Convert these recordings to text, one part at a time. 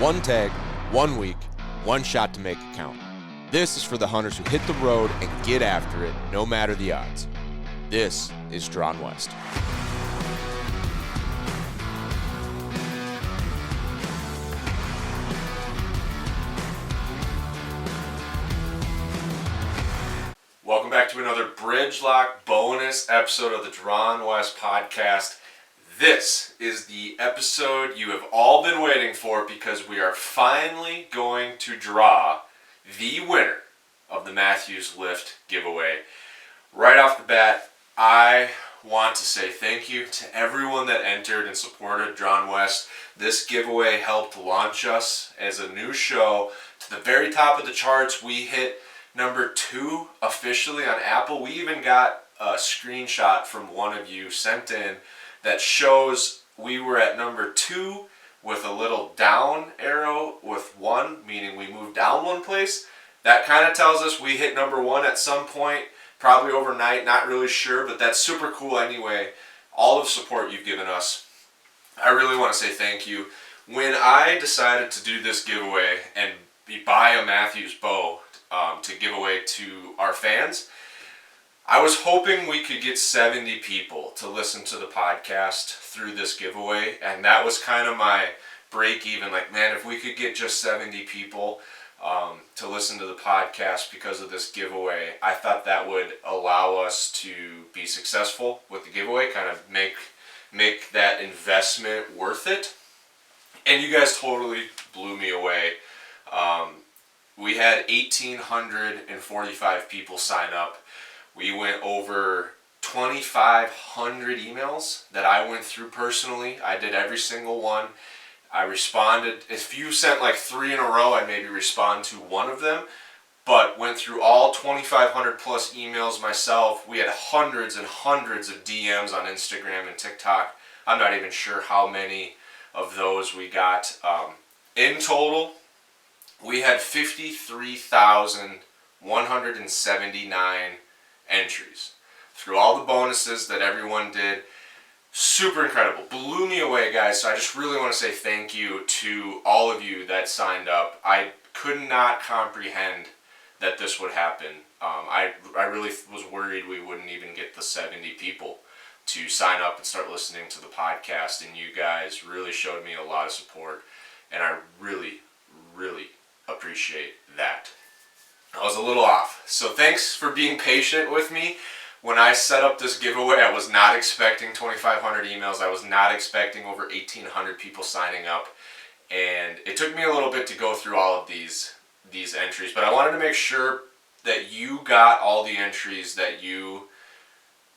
One tag, 1 week, one shot to make it count. This is for the hunters who hit the road and get after it, no matter the odds. This is Drawn West. Welcome back to another Bridge Lock bonus episode of the Drawn West podcast. This is the episode you have all been waiting for because we are finally going to draw the winner of the Mathews Lift giveaway. Right off the bat, I want to say thank you to everyone that entered and supported Drawn West. This giveaway helped launch us as a new show to the very top of the charts. We hit number 2 officially on Apple. We even got a screenshot from one of you sent in that shows we were at number 2 with a little down arrow with 1, meaning we moved down 1 place. That kind of tells us we hit number 1 at some point, probably overnight, not really sure, but that's super cool anyway. All of the support you've given us, I really want to say thank you. When I decided to do this giveaway and buy a Mathews bow to give away to our fans, I was hoping we could get 70 people to listen to the podcast through this giveaway, and that was kind of my break even. Like, man, if we could get just 70 people to listen to the podcast because of this giveaway, I thought that would allow us to be successful with the giveaway, kind of make that investment worth it. And you guys totally blew me away. We had 1,845 people sign up. We went over 2,500 emails that I went through personally. I did every single one. I responded. If you sent like 3 in a row, I'd maybe respond to one of them. But went through all 2,500 plus emails myself. We had hundreds and hundreds of DMs on Instagram and TikTok. I'm not even sure how many of those we got. In total, we had 53,179 entries through all the bonuses that everyone did. Super incredible. Blew me away, guys. So I just really want to say thank you to all of you that signed up. I could not comprehend that this would happen. I really was worried we wouldn't even get the 70 people to sign up and start listening to the podcast, and you guys really showed me a lot of support, and I really, really appreciate that. I was a little off. So thanks for being patient with me. When I set up this giveaway, I was not expecting 2,500 emails. I was not expecting over 1,800 people signing up. And it took me a little bit to go through all of these entries. But I wanted to make sure that you got all the entries that you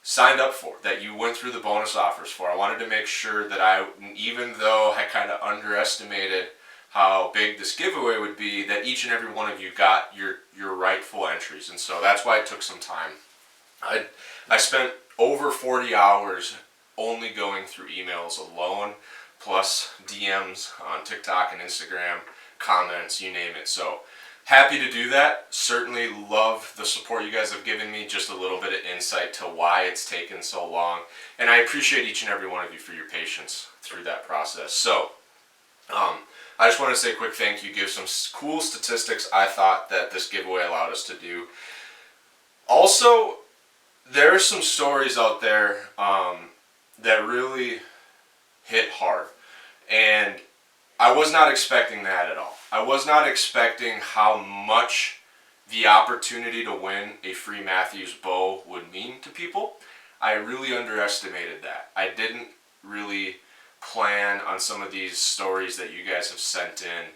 signed up for, that you went through the bonus offers for. I wanted to make sure that even though I kind of underestimated how big this giveaway would be, that each and every one of you got your rightful entries. And so that's why it took some time. I spent over 40 hours only going through emails alone, plus DMs on TikTok and Instagram, comments, you name it. So happy to do that. Certainly love the support you guys have given me, just a little bit of insight to why it's taken so long. And I appreciate each and every one of you for your patience through that process. So I just want to say a quick thank you, give some cool statistics I thought that this giveaway allowed us to do. Also, there are some stories out there that really hit hard, and I was not expecting that at all. I was not expecting how much the opportunity to win a free Mathews bow would mean to people. I really underestimated that. I didn't really plan on some of these stories that you guys have sent in,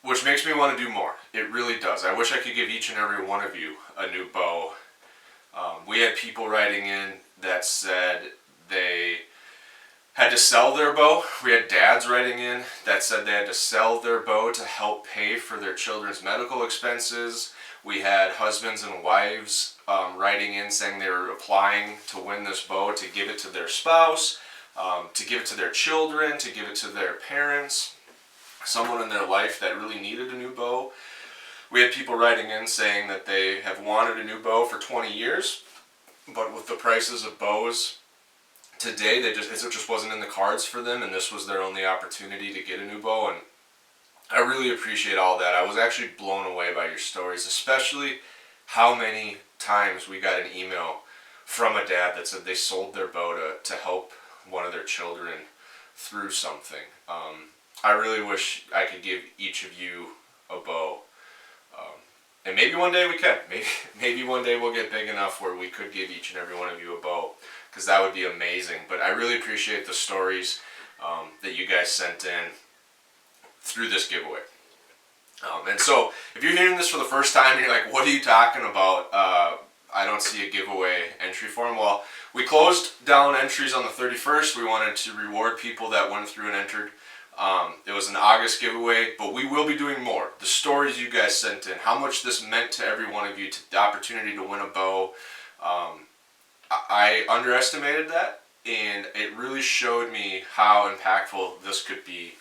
which makes me want to do more. It really does. I wish I could give each and every one of you a new bow. We had people writing in that said they had to sell their bow. We had dads writing in that said they had to sell their bow to help pay for their children's medical expenses. We had husbands and wives writing in saying they were applying to win this bow to give it to their spouse, to give it to their children, to give it to their parents, someone in their life that really needed a new bow. We had people writing in saying that they have wanted a new bow for 20 years, but with the prices of bows today it just wasn't in the cards for them, and this was their only opportunity to get a new bow. And I really appreciate all that. I was actually blown away by your stories, especially how many times we got an email from a dad that said they sold their bow to help one of their children through something. I really wish I could give each of you a bow. And maybe one day we can. Maybe one day we'll get big enough where we could give each and every one of you a bow, because that would be amazing. But I really appreciate the stories that you guys sent in through this giveaway. And so if you're hearing this for the first time and you're like, what are you talking about? I don't see a giveaway entry form. Well, we closed down entries on the 31st. We wanted to reward people that went through and entered. It was an August giveaway, but we will be doing more. The stories you guys sent in, how much this meant to every one of you, the opportunity to win a bow. I underestimated that, and it really showed me how impactful this could be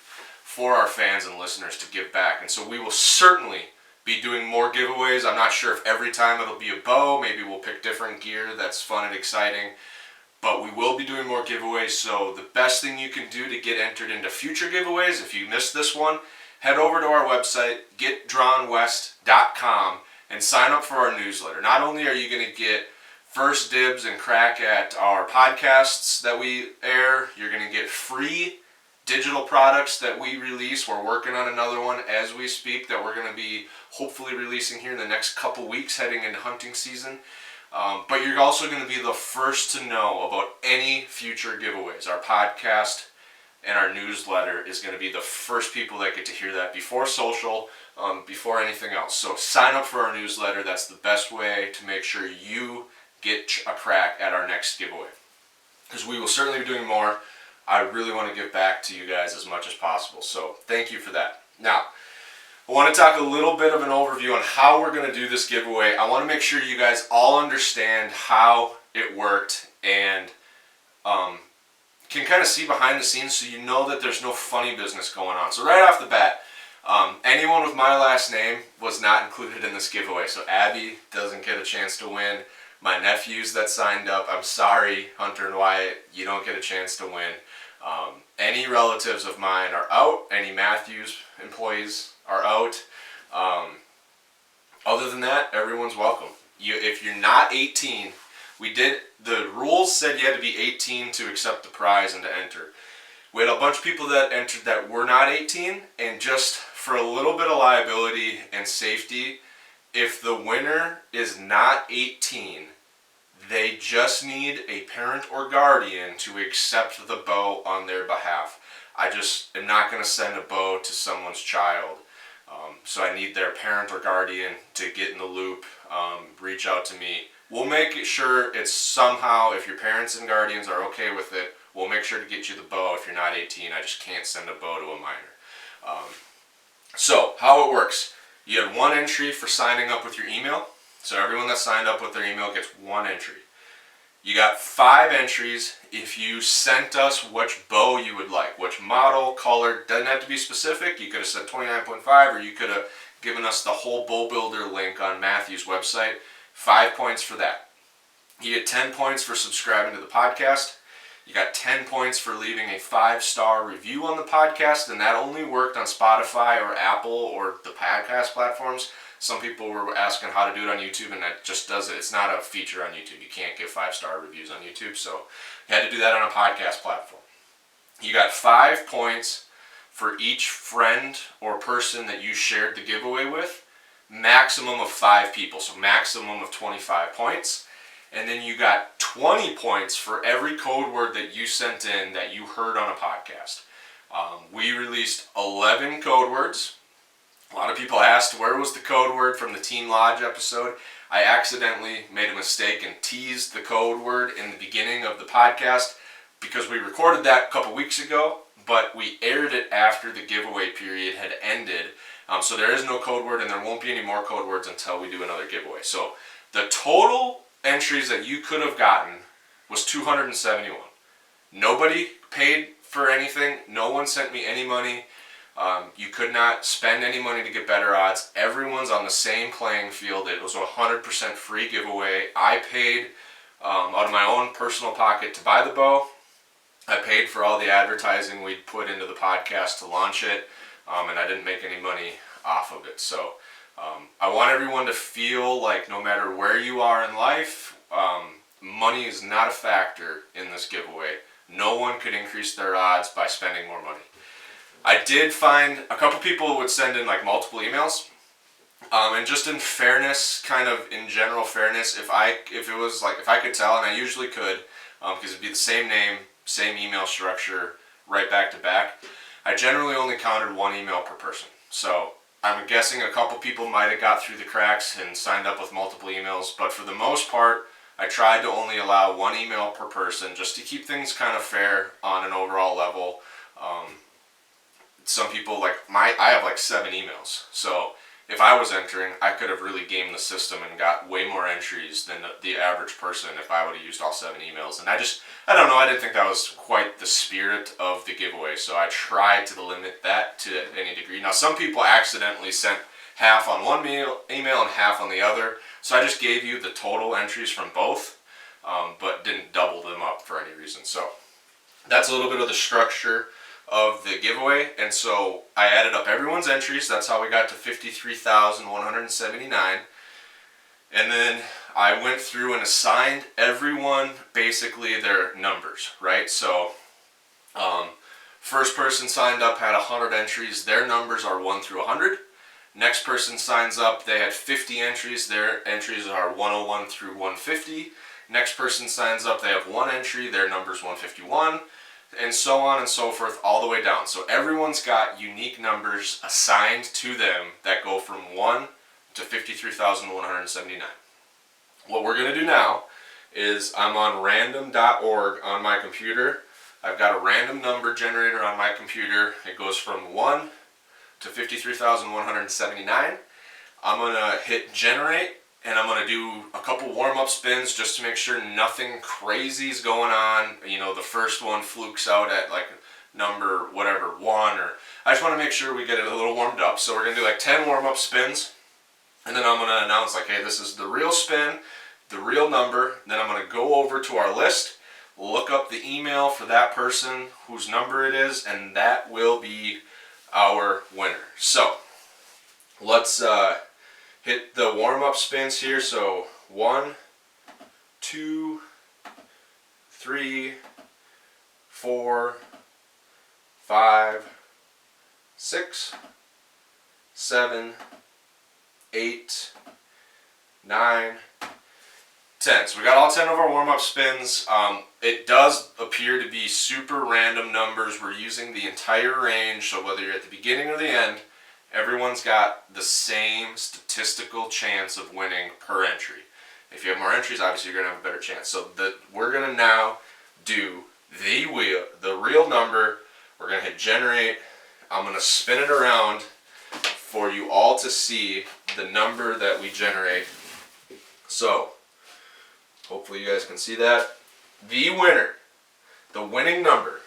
for our fans and listeners to give back. And so we will certainly be doing more giveaways. I'm not sure if every time it'll be a bow. Maybe we'll pick different gear that's fun and exciting. But we will be doing more giveaways, so the best thing you can do to get entered into future giveaways, if you missed this one, head over to our website, getdrawnwest.com, and sign up for our newsletter. Not only are you going to get first dibs and crack at our podcasts that we air, you're going to get free digital products that we release. We're working on another one as we speak that we're going to be hopefully releasing here in the next couple weeks heading into hunting season. But you're also going to be the first to know about any future giveaways. Our podcast and our newsletter is going to be the first people that get to hear that before social, before anything else. So sign up for our newsletter. That's the best way to make sure you get a crack at our next giveaway, because we will certainly be doing more. I really want to give back to you guys as much as possible. So thank you for that. Now, I want to talk a little bit of an overview on how we're going to do this giveaway. I want to make sure you guys all understand how it worked and can kind of see behind the scenes, so you know that there's no funny business going on. So right off the bat, anyone with my last name was not included in this giveaway. So Abby doesn't get a chance to win. My nephews that signed up, I'm sorry, Hunter and Wyatt, you don't get a chance to win. Any relatives of mine are out. Any Mathews employees are out. Other than that, everyone's welcome. If you're not 18, the rules said you had to be 18 to accept the prize and to enter. We had a bunch of people that entered that were not 18, and just for a little bit of liability and safety, if the winner is not 18, they just need a parent or guardian to accept the bow on their behalf. I just am not going to send a bow to someone's child. So I need their parent or guardian to get in the loop, reach out to me. We'll make sure it's somehow, if your parents and guardians are okay with it, we'll make sure to get you the bow if you're not 18. I just can't send a bow to a minor. So how it works, you had one entry for signing up with your email. So everyone that signed up with their email gets one entry. You got 5 entries if you sent us which bow you would like, which model, color. Doesn't have to be specific. You could have said 29.5, or you could have given us the whole bow builder link on Mathews' website. 5 points for that. You get 10 points for subscribing to the podcast. You got 10 points for leaving a 5-star review on the podcast, and that only worked on Spotify or Apple or the podcast platforms. Some people were asking how to do it on YouTube, and that just does it. It's not a feature on YouTube. You can't give 5-star reviews on YouTube, so you had to do that on a podcast platform. You got 5 points for each friend or person that you shared the giveaway with. Maximum of 5 people, so maximum of 25 points. And then you got 20 points for every code word that you sent in that you heard on a podcast. We released 11 code words. A lot of people asked, where was the code word from the Teen Lodge episode? I accidentally made a mistake and teased the code word in the beginning of the podcast because we recorded that a couple weeks ago, but we aired it after the giveaway period had ended. So there is no code word, and there won't be any more code words until we do another giveaway. So the total entries that you could have gotten was 271. Nobody paid for anything. No one sent me any money. You could not spend any money to get better odds. Everyone's on the same playing field. It was a 100% free giveaway. I paid out of my own personal pocket to buy the bow. I paid for all the advertising we'd put into the podcast to launch it, and I didn't make any money off of it. So I want everyone to feel like no matter where you are in life, money is not a factor in this giveaway. No one could increase their odds by spending more money. I did find a couple people would send in like multiple emails, and just in fairness, kind of in general fairness, if I could tell, and I usually could, because it'd be the same name, same email structure, right back to back. I generally only counted one email per person. So I'm guessing a couple people might have got through the cracks and signed up with multiple emails, but for the most part, I tried to only allow one email per person just to keep things kind of fair on an overall level. Some people I have like 7 emails, so if I was entering, I could have really gamed the system and got way more entries than the average person if I would have used all 7 emails. And I don't know, I didn't think that was quite the spirit of the giveaway, so I tried to limit that to any degree. Now, some people accidentally sent half on one email and half on the other, so I just gave you the total entries from both, but didn't double them up for any reason. So that's a little bit of the structure of the giveaway, and so I added up everyone's entries. That's how we got to 53,179, and then I went through and assigned everyone basically their numbers, right? So first person signed up had 100 entries. Their numbers are 1 through 100. Next person signs up, they had 50 entries. Their entries are 101 through 150. Next person signs up, they have 1 entry. Their number's 151. And so on and so forth all the way down. So everyone's got unique numbers assigned to them that go from 1 to 53,179. What we're going to do now is I'm on random.org on my computer. I've got a random number generator on my computer. It goes from 1 to 53,179. I'm going to hit generate, and I'm going to do a couple warm-up spins just to make sure nothing crazy is going on. You know, the first one flukes out at like number whatever, 1, or I just want to make sure we get it a little warmed up. So we're going to do like 10 warm-up spins, and then I'm going to announce like, hey, this is the real spin, the real number. Then I'm going to go over to our list, look up the email for that person whose number it is, and that will be our winner. So let's hit the warm-up spins here. So 1, 2, 3, 4, 5, 6, 7, 8, 9, 10. So we got all 10 of our warm-up spins. It does appear to be super random numbers. We're using the entire range, so whether you're at the beginning or the end, everyone's got the same statistical chance of winning per entry. If you have more entries, obviously you're going to have a better chance. So we're going to now do the real number. We're going to hit generate. I'm going to spin it around for you all to see the number that we generate. So hopefully you guys can see that. The winner, the winning number,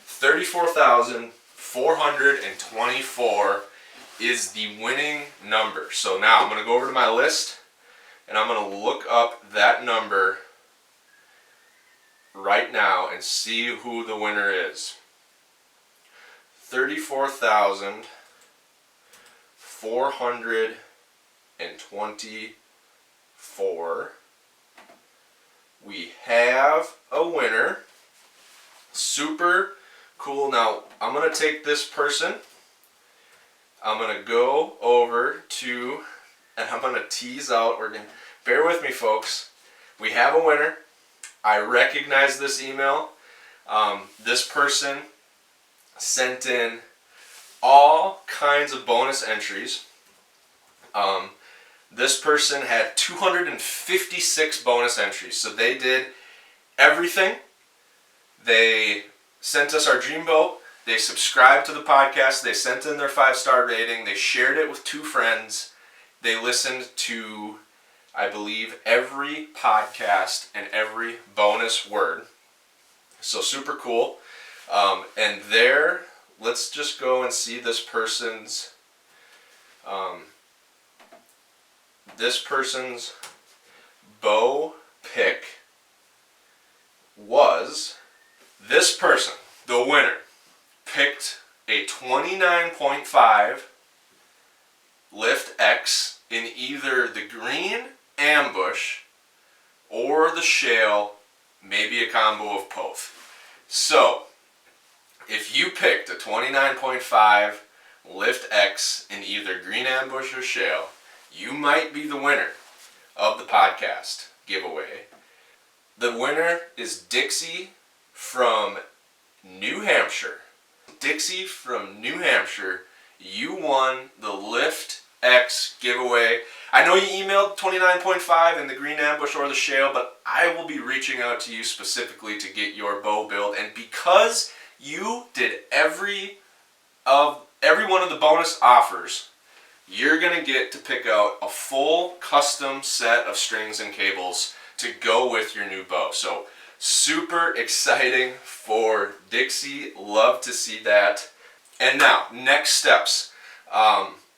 34,424 is the winning number. So now I'm going to go over to my list and I'm going to look up that number right now and see who the winner is. 34,424. We have a winner. Super cool. Now I'm going to take this person. I'm going to go over to, and I'm going to tease out, bear with me folks, we have a winner. I recognize this email. This person sent in all kinds of bonus entries. This person had 256 bonus entries, so they did everything. They sent us our dream boat. They subscribed to the podcast. They sent in their 5-star rating. They shared it with 2 friends. They listened to, I believe, every podcast and every bonus word. So super cool. And there, let's just go and see this person's bow pick was This person, the winner, picked a 29.5 Lift X in either the green ambush or the shale, maybe a combo of both. So, if you picked a 29.5 Lift X in either green ambush or shale, you might be the winner of the podcast giveaway. The winner is Dixie from New Hampshire. Dixie from New Hampshire, you won the Lift X giveaway. I know you emailed 29.5 in the green ambush or the shale, but I will be reaching out to you specifically to get your bow build. And because you did every one of the bonus offers, you're going to get to pick out a full custom set of strings and cables to go with your new bow. So super exciting for Dixie. Love to see that. And now, next steps.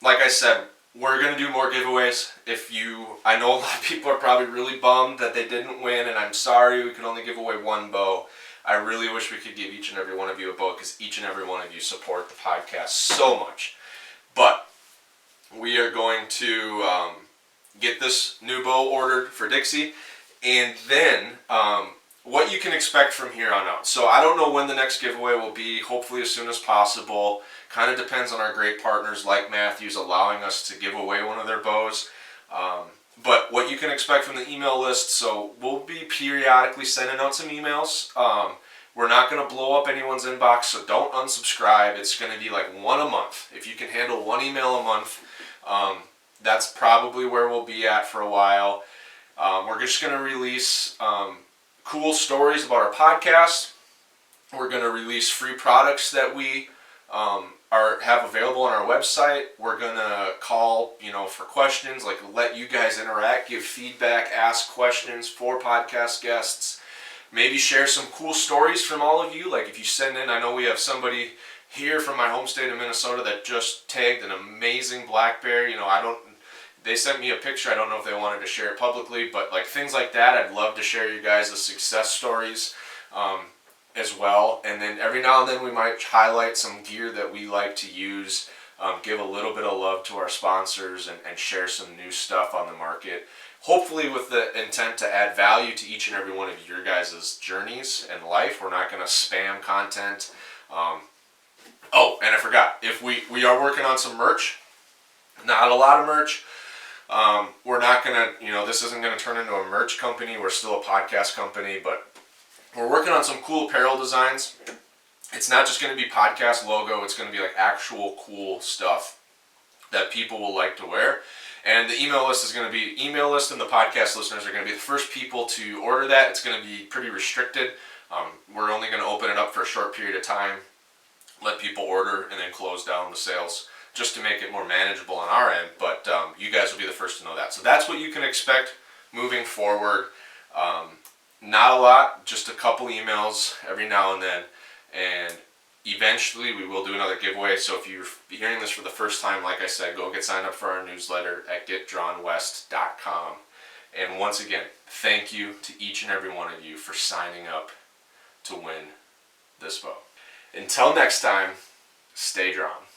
Like I said, we're going to do more giveaways. I know a lot of people are probably really bummed that they didn't win, and I'm sorry we could only give away one bow. I really wish we could give each and every one of you a bow because each and every one of you support the podcast so much. But we are going to get this new bow ordered for Dixie, and then what you can expect from here on out. So I don't know when the next giveaway will be, hopefully as soon as possible. Kind of depends on our great partners like Mathews allowing us to give away one of their bows. But what you can expect from the email list, so we'll be periodically sending out some emails. We're not going to blow up anyone's inbox, so don't unsubscribe. It's going to be like one a month. If you can handle one email a month, that's probably where we'll be at for a while. We're just going to release cool stories about our podcast. We're going to release free products that we have available on our website. We're going to call, for questions, like let you guys interact, give feedback, ask questions for podcast guests. Maybe share some cool stories from all of you. Like if you send in, I know we have somebody here from my home state of Minnesota that just tagged an amazing black bear. They sent me a picture. I don't know if they wanted to share it publicly, but like things like that, I'd love to share you guys the success stories as well. And then every now and then we might highlight some gear that we like to use, give a little bit of love to our sponsors, and share some new stuff on the market. Hopefully with the intent to add value to each and every one of your guys' journeys and life. We're not going to spam content. Oh, and I forgot, if we are working on some merch, not a lot of merch. We're not going to, this isn't going to turn into a merch company. We're still a podcast company, but we're working on some cool apparel designs. It's not just going to be podcast logo. It's going to be like actual cool stuff that people will like to wear. And the email list and the podcast listeners are going to be the first people to order that. It's going to be pretty restricted. We're only going to open it up for a short period of time, let people order, and then close down the sales just to make it more manageable on our end. But you guys will be the first to know that. So that's what you can expect moving forward. Not a lot, just a couple emails every now and then. And eventually we will do another giveaway. So if you're hearing this for the first time, like I said, go get signed up for our newsletter at getdrawnwest.com. And once again, thank you to each and every one of you for signing up to win this bow. Until next time, stay drawn.